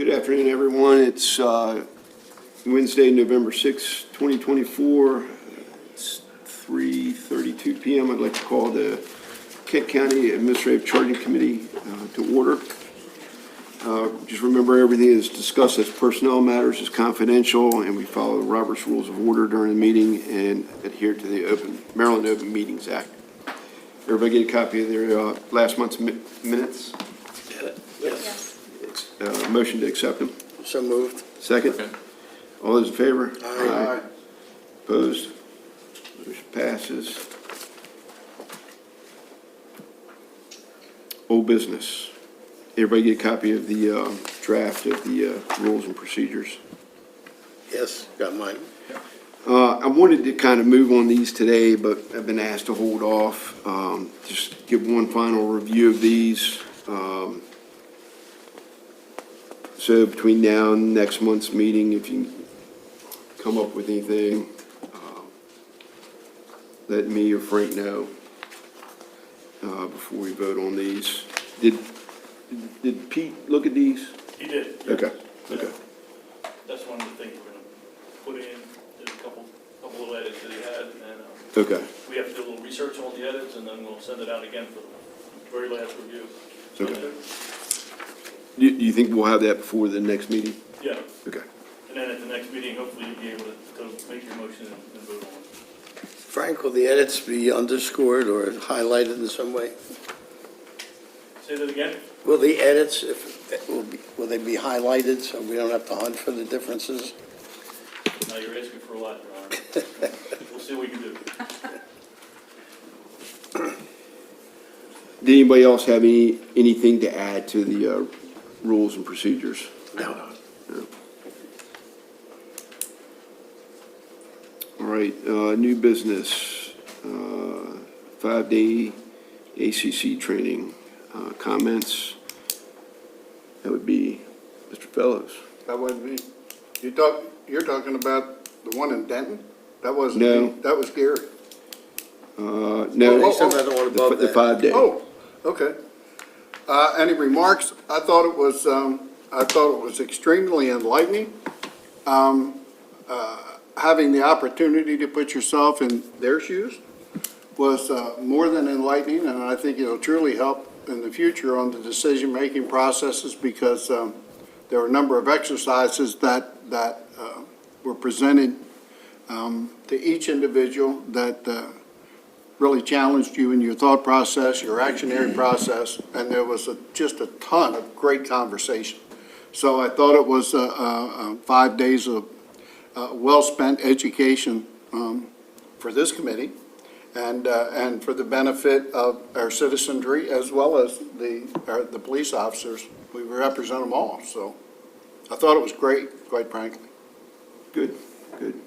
Good afternoon, everyone. It's Wednesday, November 6, 2024. It's 3:32 p.m. I'd like to call the Kent County Administrative Charging Committee to order. Just remember, everything is discussed as personnel matters is confidential, and we follow Robert's Rules of Order during the meeting and adhere to the Maryland Open Meetings Act. Everybody get a copy of their last month's minutes? Yes. Motion to accept them. So moved. Second? All those in favor? Aye. Opposed? Motion passes. Old business. Everybody get a copy of the draft of the rules and procedures. Yes, got mine. I wanted to kind of move on these today, but I've been asked to hold off. Just give one final review of these. So between now and next month's meeting, if you come up with anything, let me or Frank know before we vote on these. Did Pete look at these? He did. Yeah. Okay, Yeah. okay. That's one of the things we're gonna put in, there's a couple little edits that he had, and Okay, we have to do a little research on the edits, and then we'll send it out again for the very last review. okay. Do you think we'll have that before the next meeting? Yeah, Okay. and then at the next meeting, hopefully you'll be able to make your motion and vote on it. Frank, will the edits be underscored or highlighted in some way? Say that again? Will the edits, will they be highlighted so we don't have to hunt for the differences? Now you're asking for a lot, Your Honor. We'll see what we can do. Did anybody else have anything to add to the rules and procedures? No. All right, new business, 5-day ACC training, comments. That would be Mr. Fellows. That wouldn't be, you're talking about the one in Denton? That wasn't No. me, that was Gary. No, He said another one above the that. 5-day. Oh, okay. Any remarks? I thought it was extremely enlightening. Having the opportunity to put yourself in their shoes was more than enlightening, and I think it'll truly help in the future on the decision-making processes, because there were a number of exercises that were presented to each individual that really challenged you in your thought process, your actionary process, and there was just a ton of great conversation. So I thought it was 5 days of well-spent education for this committee and for the benefit of our citizenry as well as the police officers. We represent them all, so I thought it was great, quite frankly. Good, good.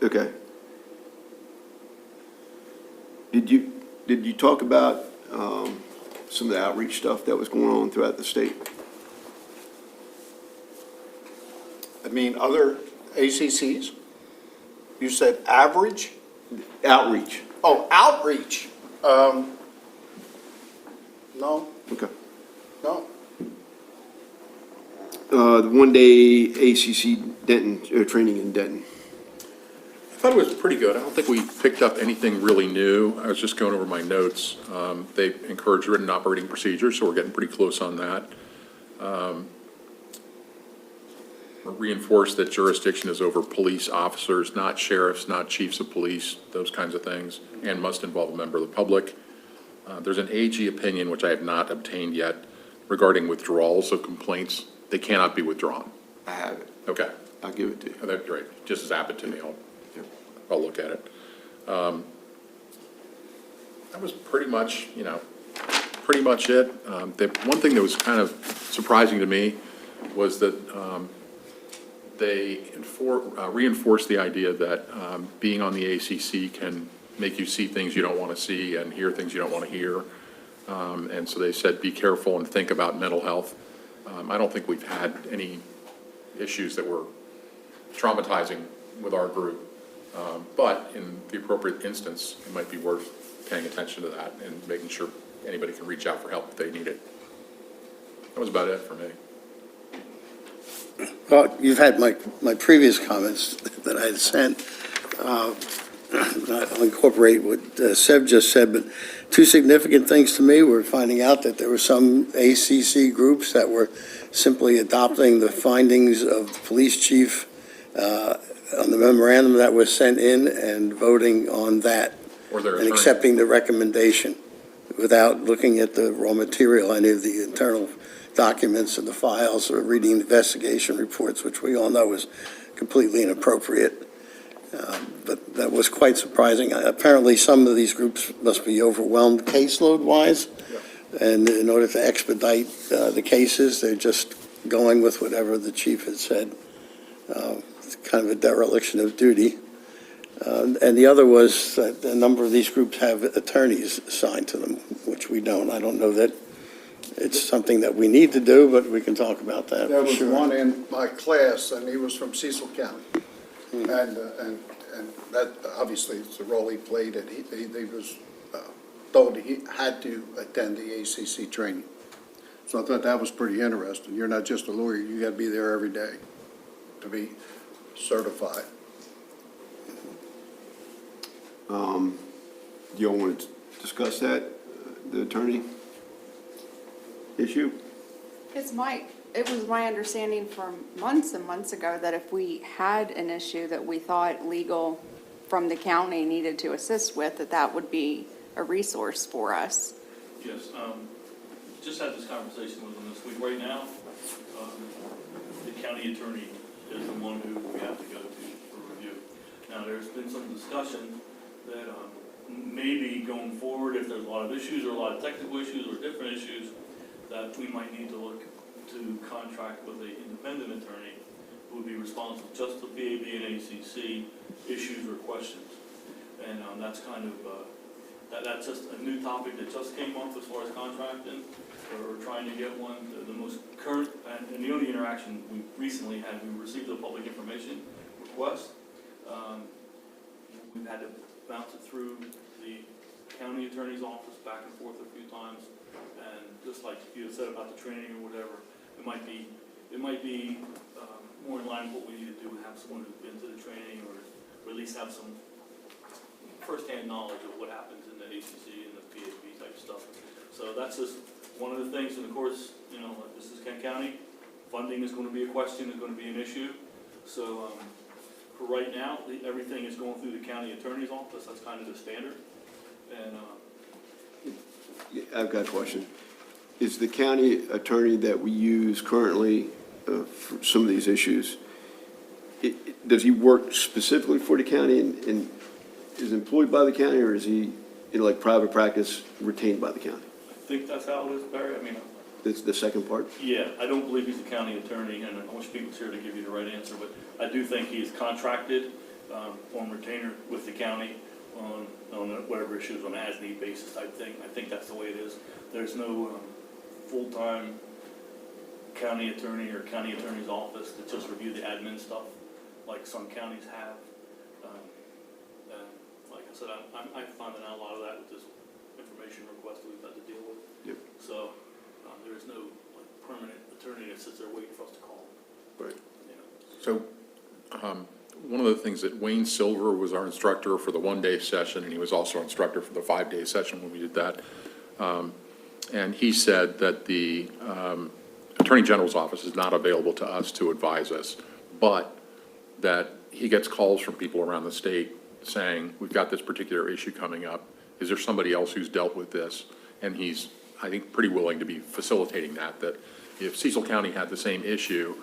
Okay. Did you talk about some of the outreach stuff that was going on throughout the state? I mean, other ACCs? You said average? Outreach. Oh, outreach. No, Okay. no. The one-day ACC Denton, training in Denton. I thought it was pretty good. I don't think we picked up anything really new. I was just going over my notes. They encourage written operating procedures, so we're getting pretty close on that. Reinforce that jurisdiction is over police officers, not sheriffs, not chiefs of police, those kinds of things, and must involve a member of the public. There's an AG opinion, which I have not obtained yet, regarding withdrawals of complaints. They cannot be withdrawn. I have it. Okay. I'll give it to you. Oh, that's great. Just zap it to me. I'll look at it. That was pretty much it. The one thing that was kind of surprising to me was that they reinforced the idea that being on the ACC can make you see things you don't want to see and hear things you don't want to hear. And so they said, be careful and think about mental health. I don't think we've had any issues that were traumatizing with our group. But in the appropriate instance, it might be worth paying attention to that and making sure anybody can reach out for help if they need it. That was about it for me. Well, you've had my previous comments that I had sent. I'll incorporate what Seb just said, but two significant things to me were finding out that there were some ACC groups that were simply adopting the findings of the police chief on the memorandum that was sent in and voting on that Or their and attorney. accepting the recommendation without looking at the raw material, any of the internal documents and the files, or reading investigation reports, which we all know is completely inappropriate. But that was quite surprising. Apparently, some of these groups must be overwhelmed caseload-wise, and in order to expedite the cases, they're just going with whatever the chief had said. It's kind of a dereliction of duty. And the other was that a number of these groups have attorneys assigned to them, which we don't. I don't know that it's something that we need to do, but we can talk about that. There for was sure. one in my class, and he was from Cecil County. And that, obviously, it's the role he played, and he was told he had to attend the ACC training. So I thought that was pretty interesting. You're not just a lawyer, you got to be there every day to be certified. You all want to discuss that, the attorney issue? It was my understanding for months and months ago that if we had an issue that we thought legal from the county needed to assist with, that would be a resource for us. Yes, just had this conversation with them this week. Right now, the county attorney is the one who we have to go to for review. Now, there's been some discussion that maybe going forward, if there's a lot of issues or a lot of technical issues or different issues, that we might need to look to contract with an independent attorney who would be responsible just to PAB and ACC issues or questions. And that's kind of, that's just a new topic that just came up as far as contracting. We're trying to get one, the most current, and the only interaction we recently had, we received a public information request. We've had to bounce it through the county attorney's office back and forth a few times. And just like you had said about the training or whatever, it might be more in line with what we need to do, have someone who's been to the training or at least have some firsthand knowledge of what happens in the ACC and the PAB type stuff. So that's just one of the things, and of course, this is Kent County. Funding is going to be a question, is going to be an issue. So for right now, everything is going through the county attorney's office. That's kind of the standard. And I've got a question. Is the county attorney that we use currently for some of these issues, does he work specifically for the county and is employed by the county, or is he, like private practice, retained by the county? I think that's how it is, Barry. I mean, That's the second part? yeah, I don't believe he's a county attorney, and I wish people's here to give you the right answer, but I do think he is contracted on retainer with the county on whatever issues on an as-need basis type thing. I think that's the way it is. There's no full-time county attorney or county attorney's office to just review the admin stuff like some counties have. And like I said, I'm finding out a lot of that with this information request that we've had to deal with. Yep. So there is no permanent attorney that sits there waiting for us to call. Right. So, one of the things that Wayne Silver was our instructor for the one-day session, and he was also instructor for the 5-day session when we did that. And he said that the Attorney General's office is not available to us to advise us, but that he gets calls from people around the state saying, we've got this particular issue coming up. Is there somebody else who's dealt with this? And he's, I think, pretty willing to be facilitating that if Cecil County had the same issue,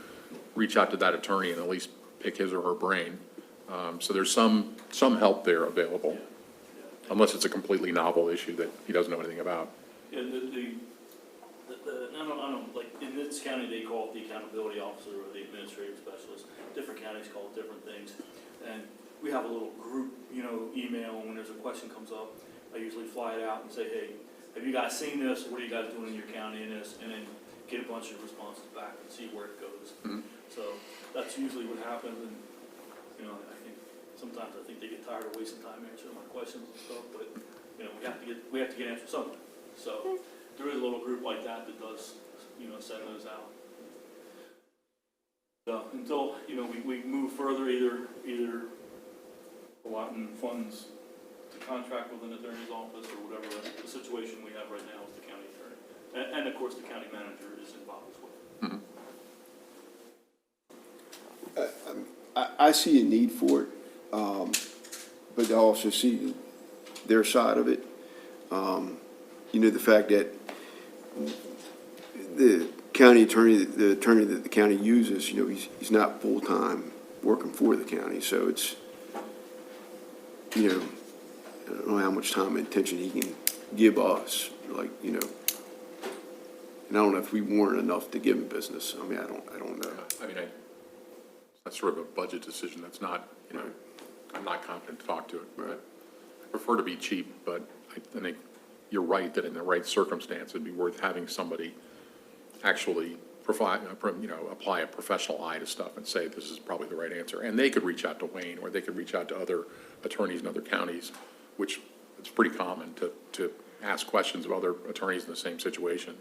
reach out to that attorney and at least pick his or her brain. So there's some help there available, unless it's a completely novel issue that he doesn't know anything about. Yeah, I don't, like, in this county, they call it the accountability officer or the administrative specialist. Different counties call it different things. And we have a little group, email, and when there's a question comes up, I usually fly it out and say, hey, have you guys seen this? What are you guys doing in your county in this? And then get a bunch of responses back and see where it goes. Mhm. So that's usually what happens. And, I think sometimes they get tired of wasting time answering my questions and stuff, but you know, we have to get answers somewhere. So there is a little group like that that does, you know, send those out. So until, you know, we move further, either allotting funds to contract with an attorney's office or whatever the situation we have right now with the county attorney. And of course, the county manager is involved as well. I see a need for it, but I also see their side of it. You know, the fact that the county attorney, the attorney that the county uses, you know, he's not full-time working for the county, so it's, you know, I don't know how much time and attention he can give us, like, you know. And I don't know if we warrant enough to give him business. I mean, I don't know. I mean, that's sort of a budget decision. That's not, you know, I'm not confident to talk to it. Right. I prefer to be cheap, but I think you're right that in the right circumstance, it'd be worth having somebody actually provide, you know, apply a professional eye to stuff and say, this is probably the right answer. And they could reach out to Wayne, or they could reach out to other attorneys in other counties, which it's pretty common to ask questions of other attorneys in the same situation.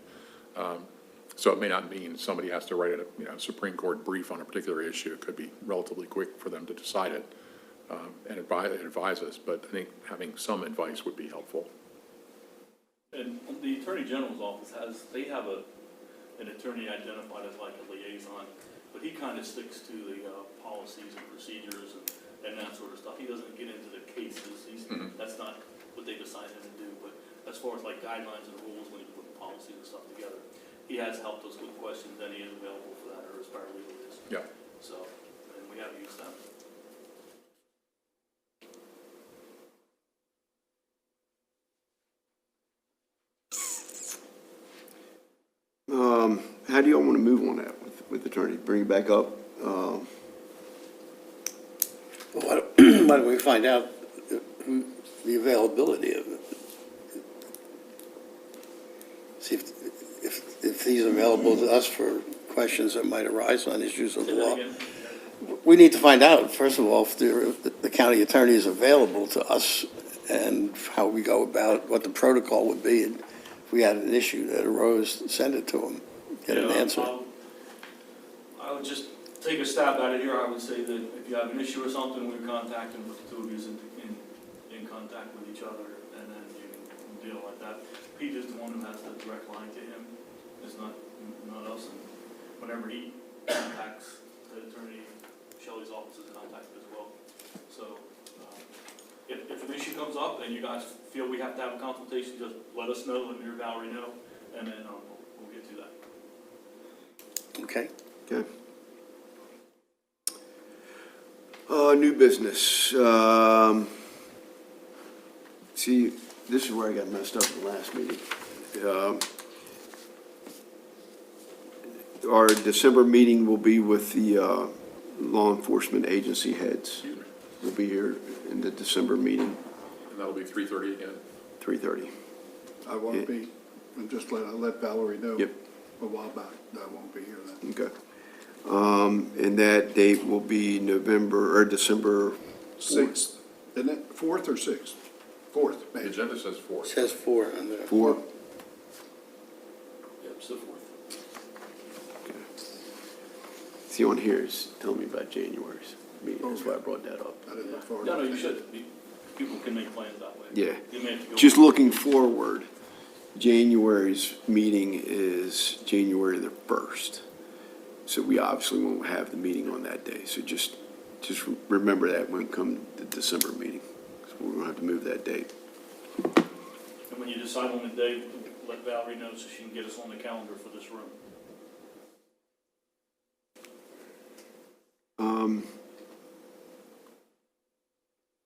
So it may not mean somebody has to write a, you know, Supreme Court brief on a particular issue. It could be relatively quick for them to decide it, and advise us, but I think having some advice would be helpful. And the Attorney General's office they have an attorney identified as like a liaison, but he kind of sticks to the policies and procedures and that sort of stuff. He doesn't get into the cases. That's not what they decided to do, but as far as like guidelines and rules when you put policies and stuff together, he has helped us with questions, and he is available for that, or his paralegal is. Yeah. So, and we have used them. How do y'all want to move on that with attorney? Bring it back up? Why don't we find out the availability of it? See if he's available to us for questions that might arise on issues of the Say that law. again? We need to find out, first of all, if the county attorney is available to us and how we go about, what the protocol would be. And if we had an issue that arose, send it to him, get an Yeah, answer. I would just take a stab at it here. I would say that if you have an issue or something, we're contacting, with the two of you in contact with each other, and then you can deal like that. Pete is the one who has the direct line to him. It's not us. And whenever he contacts the attorney, Shelley's office is contacted as well. So if an issue comes up and you guys feel we have to have a consultation, just let us know, let me or Valerie know, and then we'll get to that. Okay? Okay. New business. See, this is where I got messed up in the last meeting. Our December meeting will be with the law enforcement agency heads. We'll be here in the December meeting, And that'll be 3:30 again. 3:30. I won't be, and just let Valerie know. Yep. A while back, that I won't be here then. Okay. And that date will be December 6th, isn't it? 4th or 6th? 4th, The maybe. agenda says 4. It says 4 on there. 4th. Yep, so forth. See on here is telling me about January's meeting, that's why I brought that up. I didn't look forward No, to you that. should. People can make plans that way. Yeah. You may have to go. Just looking forward, January's meeting is January the 1st. So we obviously won't have the meeting on that day. So just remember that when come the December meeting. 'Cause we're gonna have to move that date. And when you decide on the day, let Valerie know so she can get us on the calendar for this room.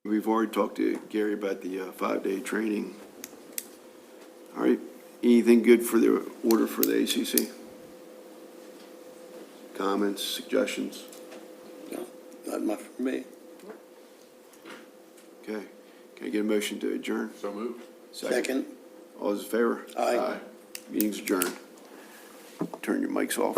We've already talked to Gary about the 5-day training. All right, anything good for the order for the ACC? Comments, suggestions? No, not much for me. Okay, can I get a motion to adjourn? So moved. Second? All those in favor? Aye. Meeting's adjourned. Turn your mics off.